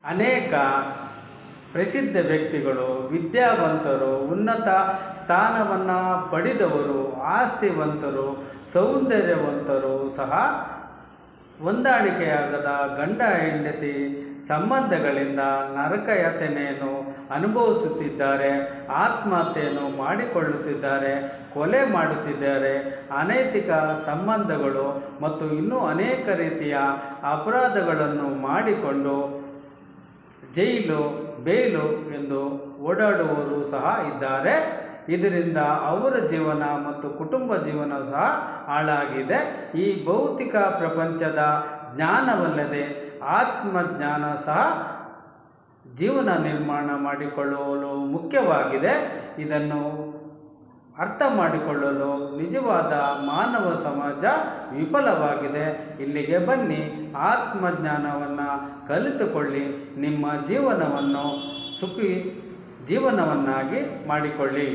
ಅನೇಕ ಪ್ರಸಿದ್ಧ ವ್ಯಕ್ತಿಗಳು, ವಿದ್ಯಾವಂತರು, ಉನ್ನತ ಸ್ಥಾನವನ್ನು ಪಡೆದವರು, ಆಸ್ತಿವಂತರು, ಸೌಂದರ್ಯವಂತರು ಸಹ ಹೊಂದಾಣಿಕೆಯಾಗದ ಗಂಡ ಹೆಂಡತಿ ಸಂಬಂಧಗಳಿಂದ ನರಕಯಾತನೆಯನ್ನು ಅನುಭವಿಸುತ್ತಿದ್ದಾರೆ, ಆತ್ಮಹತ್ಯೆಯನ್ನು ಮಾಡಿಕೊಳ್ಳುತ್ತಿದ್ದಾರೆ, ಕೊಲೆ ಮಾಡುತ್ತಿದ್ದಾರೆ, ಅನೈತಿಕ ಸಂಬಂಧಗಳು ಮತ್ತು ಇನ್ನೂ ಅನೇಕ ರೀತಿಯ ಅಪರಾಧಗಳನ್ನು ಮಾಡಿಕೊಂಡು ಜೈಲು ಬೇಲು ಎಂದು ಓಡಾಡುವವರು ಸಹ ಇದ್ದಾರೆ. ಇದರಿಂದ ಅವರ ಜೀವನ ಮತ್ತು ಕುಟುಂಬ ಜೀವನ ಸಹ ಹಾಳಾಗಿದೆ. ಈ ಭೌತಿಕ ಪ್ರಪಂಚದ ಜ್ಞಾನವಲ್ಲದೆ ಆತ್ಮಜ್ಞಾನ ಸಹ ಜೀವನ ನಿರ್ಮಾಣ ಮಾಡಿಕೊಳ್ಳಲು ಮುಖ್ಯವಾಗಿದೆ. ಇದನ್ನು ಅರ್ಥ ಮಾಡಿಕೊಳ್ಳಲು ನಿಜವಾದ ಮಾನವ ಸಮಾಜ ವಿಫಲವಾಗಿದೆ. ಇಲ್ಲಿಗೆ ಬನ್ನಿ, ಆತ್ಮಜ್ಞಾನವನ್ನು ಕಲಿತುಕೊಳ್ಳಿ, ನಿಮ್ಮ ಜೀವನವನ್ನು ಸುಖಿ ಜೀವನವನ್ನಾಗಿ ಮಾಡಿಕೊಳ್ಳಿ.